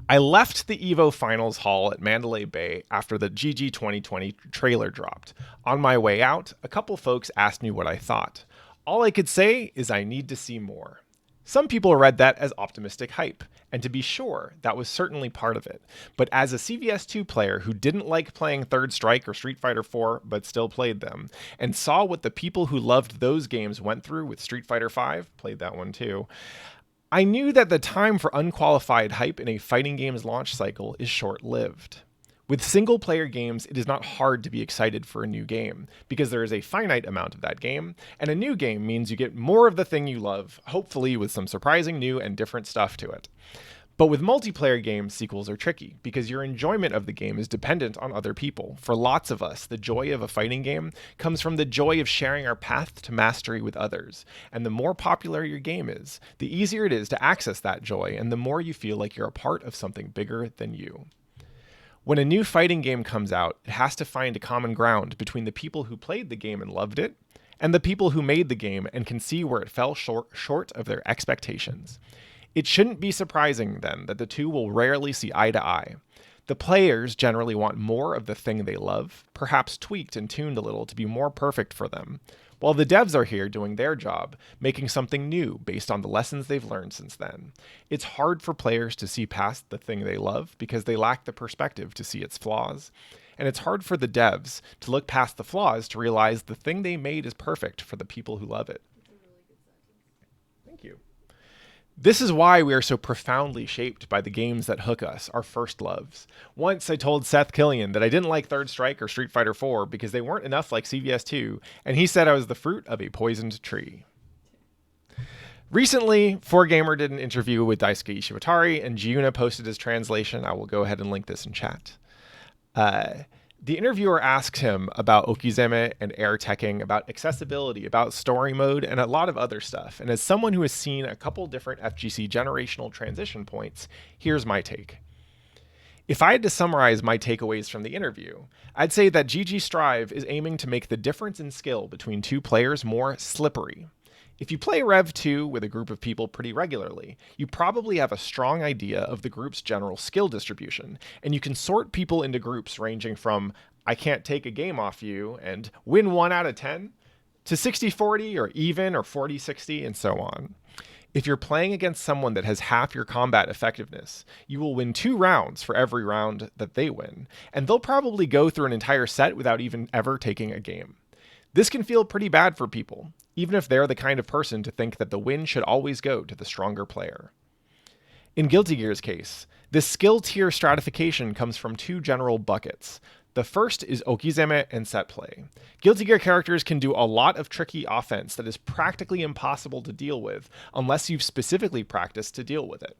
I left the EVO Finals Hall at Mandalay Bay after the GG 2020 trailer dropped. On my way out, a couple folks asked me what I thought. All I could say is I need to see more. Some people read that as optimistic hype, and to be sure, that was certainly part of it. But as a CVS2 player who didn't like playing Third Strike or Street Fighter 4 but still played them, and saw what the people who loved those games went through with Street Fighter 5, played that one too, I knew that the time for unqualified hype in a fighting game's launch cycle is short-lived. With single-player games, it is not hard to be excited for a new game, because there is a finite amount of that game, and a new game means you get more of the thing you love, hopefully with some surprising new and different stuff to it. But with multiplayer games, sequels are tricky, because your enjoyment of the game is dependent on other people. For lots of us, the joy of a fighting game comes from the joy of sharing our path to mastery with others. And the more popular your game is, the easier it is to access that joy, and the more you feel like you're a part of something bigger than you. When a new fighting game comes out, it has to find a common ground between the people who played the game and loved it, and the people who made the game and can see where it fell short of their expectations. It shouldn't be surprising, then, that the two will rarely see eye to eye. The players generally want more of the thing they love, perhaps tweaked and tuned a little to be more perfect for them, while the devs are here doing their job, making something new based on the lessons they've learned since then. It's hard for players to see past the thing they love because they lack the perspective to see its flaws. And it's hard for the devs to look past the flaws to realize the thing they made is perfect for the people who love it. Thank you. This is why we are so profoundly shaped by the games that hook us, our first loves. Once I told Seth Killian that I didn't like Third Strike or Street Fighter 4 because they weren't enough like CVS2, and he said I was the fruit of a poisoned tree. Recently, 4Gamer did an interview with Daisuke Ishiwatari, and Giuna posted his translation. I will go ahead and link this in chat. The interviewer asked him about Okizeme and air teching, about accessibility, about story mode, and a lot of other stuff. And as someone who has seen a couple different FGC generational transition points, here's my take. If I had to summarize my takeaways from the interview, I'd say that GG Strive is aiming to make the difference in skill between two players more slippery. If you play Rev 2 with a group of people pretty regularly, you probably have a strong idea of the group's general skill distribution, and you can sort people into groups ranging from I can't take a game off you and win 1 out of 10 to 60-40 or even or 40-60 and so on. If you're playing against someone that has half your combat effectiveness, you will win 2 rounds for every round that they win, and they'll probably go through an entire set without even ever taking a game. This can feel pretty bad for people, even if they're the kind of person to think that the win should always go to the stronger player. In Guilty Gear's case, this skill tier stratification comes from 2 general buckets. The first is Okizeme and set play. Guilty Gear characters can do a lot of tricky offense that is practically impossible to deal with unless you've specifically practiced to deal with it.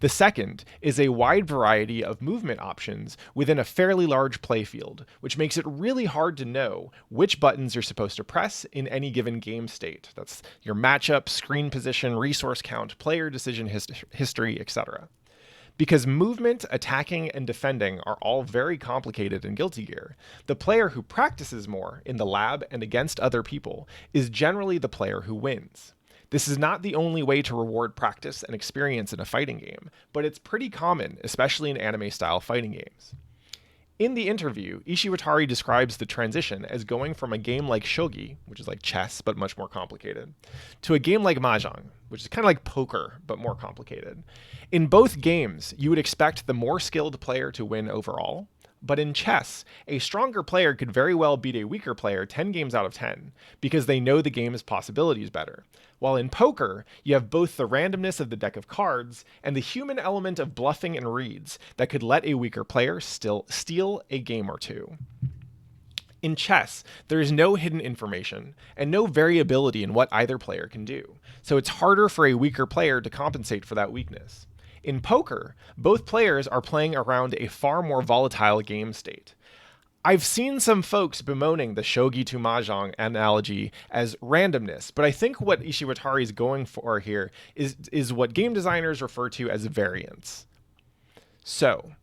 The second is a wide variety of movement options within a fairly large playfield, which makes it really hard to know which buttons you're supposed to press in any given game state. That's your matchup, screen position, resource count, player decision history, etc. Because movement, attacking, and defending are all very complicated in Guilty Gear, the player who practices more in the lab and against other people is generally the player who wins. This is not the only way to reward practice and experience in a fighting game, but it's pretty common, especially in anime-style fighting games. In the interview, Ishiwatari describes the transition as going from a game like Shogi, which is like chess but much more complicated, to a game like mahjong, which is kind of like poker but more complicated. In both games, you would expect the more skilled player to win overall, but in chess, a stronger player could very well beat a weaker player 10 games out of 10, because they know the game's possibilities better. While in poker, you have both the randomness of the deck of cards and the human element of bluffing and reads that could let a weaker player still steal a game or two. In chess, there is no hidden information and no variability in what either player can do, so it's harder for a weaker player to compensate for that weakness. In poker, both players are playing around a far more volatile game state. I've seen some folks bemoaning the shogi to mahjong analogy as randomness, but I think what Ishiwatari is going for here is what game designers refer to as variance. So,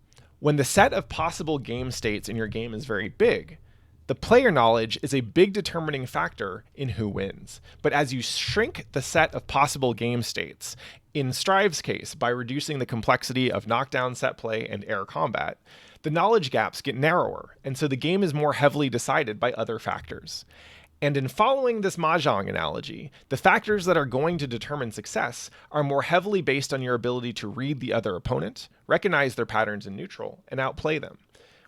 when the set of possible game states in your game is very big, The player knowledge is a big determining factor in who wins. But as you shrink the set of possible game states, in Strive's case, by reducing the complexity of knockdown, set play, and air combat, the knowledge gaps get narrower, and so the game is more heavily decided by other factors. And in following this mahjong analogy, the factors that are going to determine success are more heavily based on your ability to read the other opponent, recognize their patterns in neutral, and outplay them,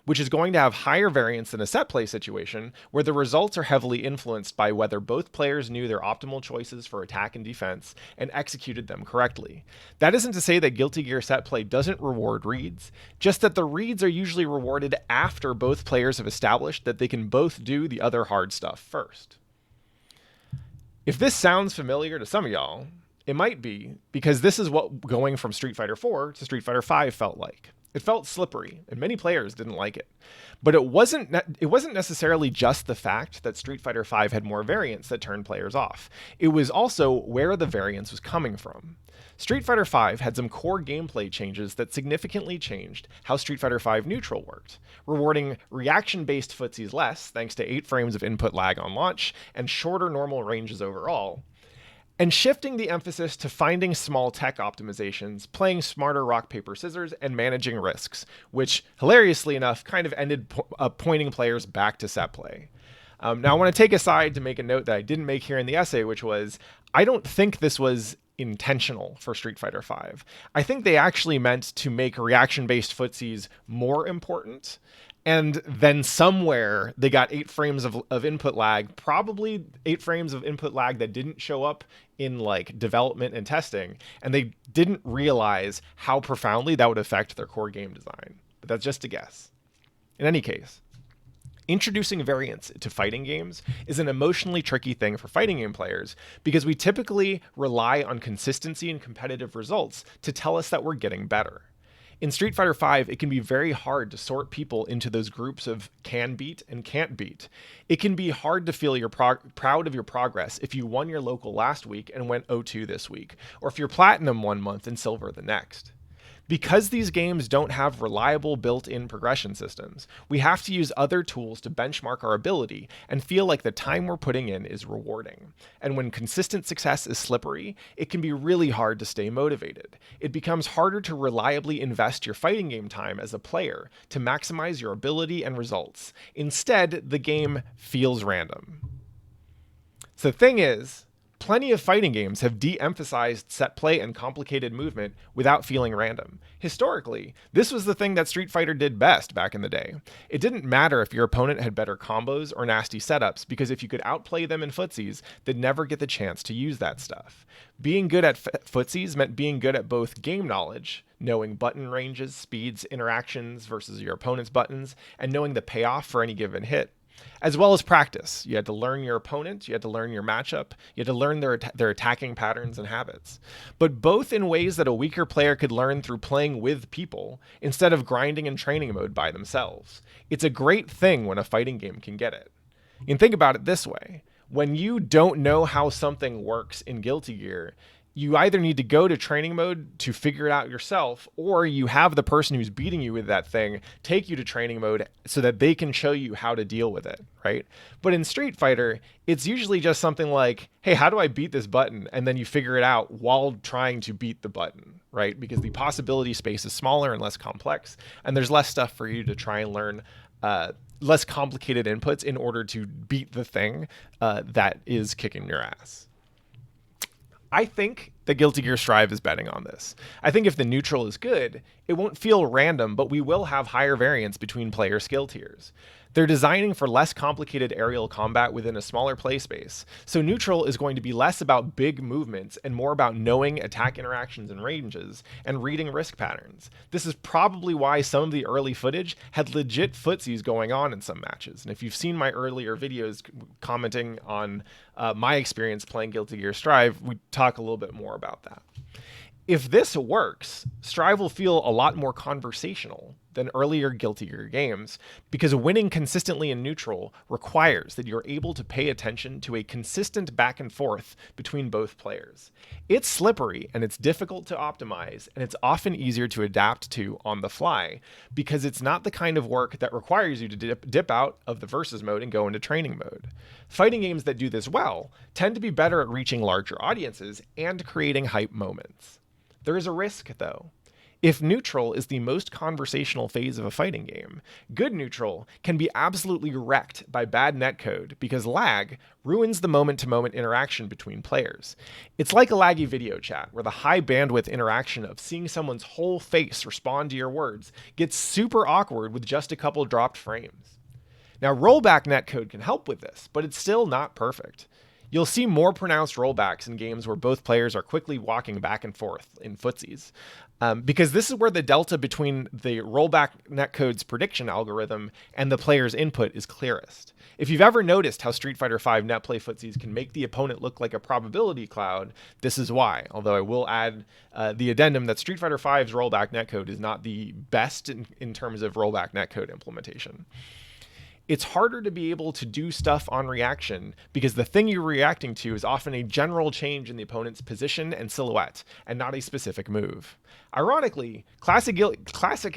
which is going to have higher variance than a set play situation where the results are heavily influenced by whether both players knew their optimal choices for attack and defense and executed them correctly. That isn't to say that Guilty Gear set play doesn't reward reads, just that the reads are usually rewarded after both players have established that they can both do the other hard stuff first. If this sounds familiar to some of y'all, it might be because this is what going from Street Fighter 4 to Street Fighter 5 felt like. It felt slippery, and many players didn't like it. But it wasn't necessarily just the fact that Street Fighter V had more variance that turned players off. It was also where the variance was coming from. Street Fighter V had some core gameplay changes that significantly changed how Street Fighter V neutral worked, rewarding reaction-based footsies less thanks to 8 frames of input lag on launch and shorter normal ranges overall, and shifting the emphasis to finding small tech optimizations, playing smarter rock, paper, scissors, and managing risks, which, hilariously enough, kind of ended pointing players back to set play. Now, I want to take a side to make a note that I didn't make here in the essay, which was, I don't think this was intentional for Street Fighter V. I think they actually meant to make reaction-based footsies more important, and then somewhere they got 8 frames of input lag, probably 8 frames of input lag that didn't show up in like development and testing, and they didn't realize how profoundly that would affect their core game design. But that's just a guess. In any case, introducing variance to fighting games is an emotionally tricky thing for fighting game players because we typically rely on consistency and competitive results to tell us that we're getting better. In Street Fighter V, it can be very hard to sort people into those groups of can beat and can't beat. It can be hard to feel you're proud of your progress if you won your local last week and went 0-2 this week, or if you're platinum one month and silver the next. Because these games don't have reliable built-in progression systems, we have to use other tools to benchmark our ability and feel like the time we're putting in is rewarding. And when consistent success is slippery, it can be really hard to stay motivated. It becomes harder to reliably invest your fighting game time as a player to maximize your ability and results. Instead, the game feels random. So the thing is, plenty of fighting games have de-emphasized set play and complicated movement without feeling random. Historically, this was the thing that Street Fighter did best back in the day. It didn't matter if your opponent had better combos or nasty setups, because if you could outplay them in footsies, they'd never get the chance to use that stuff. Being good at footsies meant being good at both game knowledge, knowing button ranges, speeds, interactions versus your opponent's buttons, and knowing the payoff for any given hit, as well as practice. You had to learn your opponent, you had to learn your matchup, you had to learn their attacking patterns and habits. But both in ways that a weaker player could learn through playing with people instead of grinding in training mode by themselves. It's a great thing when a fighting game can get it. You can think about it this way. When you don't know how something works in Guilty Gear, you either need to go to training mode to figure it out yourself, or you have the person who's beating you with that thing take you to training mode so that they can show you how to deal with it, right? But in Street Fighter, it's usually just something like, hey, how do I beat this button? And then you figure it out while trying to beat the button, right? Because the possibility space is smaller and less complex, and there's less stuff for you to try and learn, less complicated inputs in order to beat the thing that is kicking your ass. I think that Guilty Gear Strive is betting on this. I think if the neutral is good, it won't feel random, but we will have higher variance between player skill tiers. They're designing for less complicated aerial combat within a smaller play space, so neutral is going to be less about big movements and more about knowing attack interactions and ranges and reading risk patterns. This is probably why some of the early footage had legit footsies going on in some matches. And if you've seen my earlier videos commenting on my experience playing Guilty Gear Strive, we talk a little bit more about that. If this works, Strive will feel a lot more conversational than earlier Guilty Gear games, because winning consistently in neutral requires that you're able to pay attention to a consistent back and forth between both players. It's slippery and it's difficult to optimize, and it's often easier to adapt to on the fly, because it's not the kind of work that requires you to dip out of the versus mode and go into training mode. Fighting games that do this well tend to be better at reaching larger audiences and creating hype moments. There is a risk, though. If neutral is the most conversational phase of a fighting game, good neutral can be absolutely wrecked by bad netcode because lag ruins the moment-to-moment interaction between players. It's like a laggy video chat where the high bandwidth interaction of seeing someone's whole face respond to your words gets super awkward with just a couple dropped frames. Now, rollback netcode can help with this, but it's still not perfect. You'll see more pronounced rollbacks in games where both players are quickly walking back and forth in footsies, because this is where the delta between the rollback netcode's prediction algorithm and the player's input is clearest. If you've ever noticed how Street Fighter V netplay footsies can make the opponent look like a probability cloud, this is why. Although I will add the addendum that Street Fighter V's rollback netcode is not the best in terms of rollback netcode implementation. It's harder to be able to do stuff on reaction because the thing you're reacting to is often a general change in the opponent's position and silhouette, and not a specific move. Ironically, classic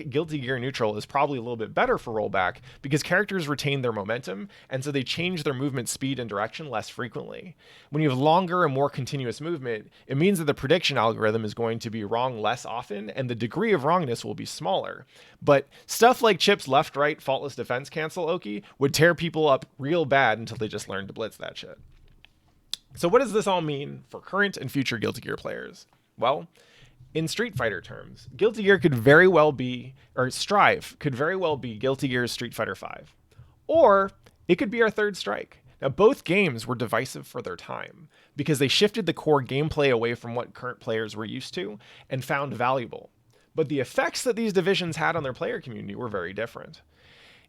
Guilty Gear neutral is probably a little bit better for rollback because characters retain their momentum, and so they change their movement speed and direction less frequently. When you have longer and more continuous movement, it means that the prediction algorithm is going to be wrong less often, and the degree of wrongness will be smaller. But stuff like Chip's left-right faultless defense cancel Oki would tear people up real bad until they just learned to blitz that shit. So what does this all mean for current and future Guilty Gear players? Well, in Street Fighter terms, Guilty Gear could very well be, or Strive could very well be Guilty Gear's Street Fighter V. Or it could be our third strike. Now, both games were divisive for their time because they shifted the core gameplay away from what current players were used to and found valuable. But the effects that these divisions had on their player community were very different.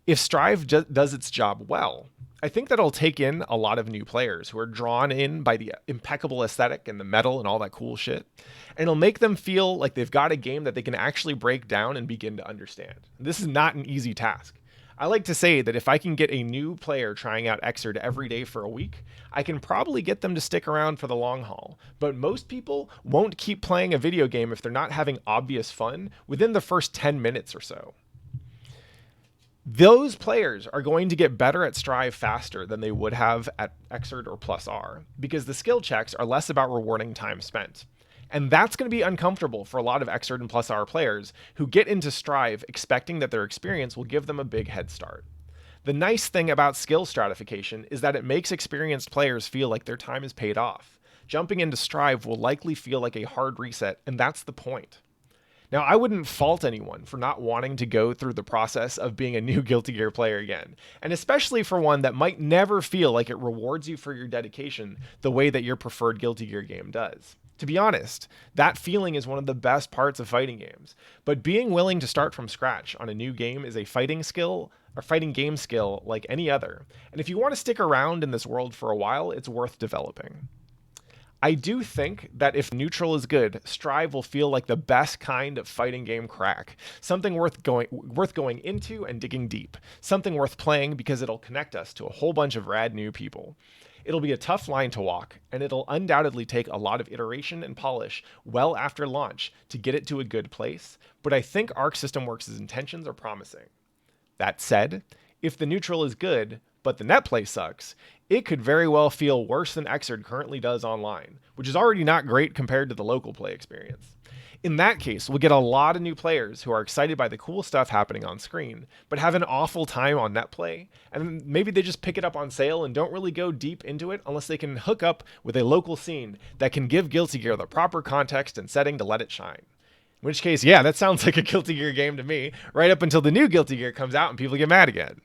If Strive does its job well, I think that'll take in a lot of new players who are drawn in by the impeccable aesthetic and the metal and all that cool shit. And it'll make them feel like they've got a game that they can actually break down and begin to understand. This is not an easy task. I like to say that if I can get a new player trying out Xrd every day for a week, I can probably get them to stick around for the long haul. But most people won't keep playing a video game if they're not having obvious fun within the first 10 minutes or so. Those players are going to get better at Strive faster than they would have at Xrd or Plus R, because the skill checks are less about rewarding time spent. And that's going to be uncomfortable for a lot of Xrd and Plus R players who get into Strive expecting that their experience will give them a big head start. The nice thing about skill stratification is that it makes experienced players feel like their time is paid off. Jumping into Strive will likely feel like a hard reset, and that's the point. Now, I wouldn't fault anyone for not wanting to go through the process of being a new Guilty Gear player again, and especially for one that might never feel like it rewards you for your dedication the way that your preferred Guilty Gear game does. To be honest, that feeling is one of the best parts of fighting games, but being willing to start from scratch on a new game is a fighting game skill like any other, and if you want to stick around in this world for a while, it's worth developing. I do think that if neutral is good, Strive will feel like the best kind of fighting game crack. Something worth going into and digging deep. Something worth playing because it'll connect us to a whole bunch of rad new people. It'll be a tough line to walk, and it'll undoubtedly take a lot of iteration and polish well after launch to get it to a good place, but I think Arc System Works' intentions are promising. That said, if the neutral is good, but the net play sucks, it could very well feel worse than Xrd currently does online, which is already not great compared to the local play experience. In that case, we'll get a lot of new players who are excited by the cool stuff happening on screen, but have an awful time on net play, and maybe they just pick it up on sale and don't really go deep into it unless they can hook up with a local scene that can give Guilty Gear the proper context and setting to let it shine. In which case, yeah, that sounds like a Guilty Gear game to me, right up until the new Guilty Gear comes out and people get mad again.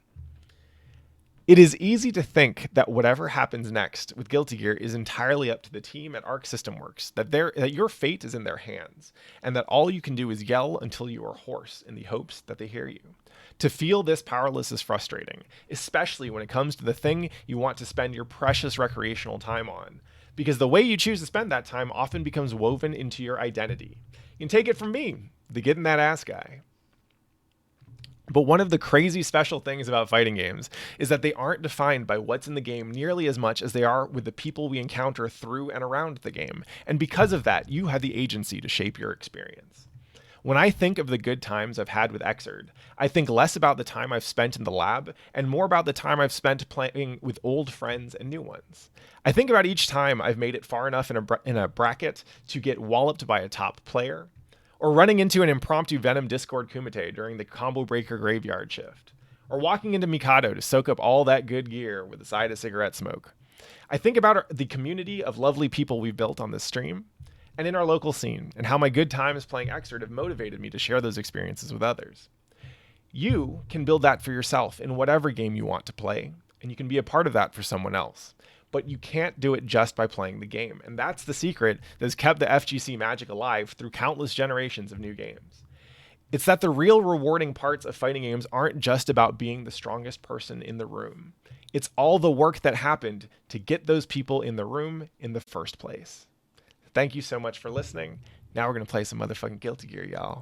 It is easy to think that whatever happens next with Guilty Gear is entirely up to the team at Arc System Works, that your fate is in their hands, and that all you can do is yell until you are hoarse in the hopes that they hear you. To feel this powerless is frustrating, especially when it comes to the thing you want to spend your precious recreational time on, because the way you choose to spend that time often becomes woven into your identity. You can take it from me, the getting that ass guy. But one of the crazy special things about fighting games is that they aren't defined by what's in the game nearly as much as they are with the people we encounter through and around the game. And because of that, you have the agency to shape your experience. When I think of the good times I've had with Xrd, I think less about the time I've spent in the lab and more about the time I've spent playing with old friends and new ones. I think about each time I've made it far enough in a bracket to get walloped by a top player, or running into an impromptu Venom Discord Kumite during the Combo Breaker Graveyard shift, or walking into Mikado to soak up all that good gear with a side of cigarette smoke. I think about the community of lovely people we've built on this stream and in our local scene, and how my good times playing Xrd have motivated me to share those experiences with others. You can build that for yourself in whatever game you want to play, and you can be a part of that for someone else. But you can't do it just by playing the game, and that's the secret that has kept the FGC magic alive through countless generations of new games. It's that the real rewarding parts of fighting games aren't just about being the strongest person in the room. It's all the work that happened to get those people in the room in the first place. Thank you so much for listening. Now we're going to play some motherfucking Guilty Gear, y'all.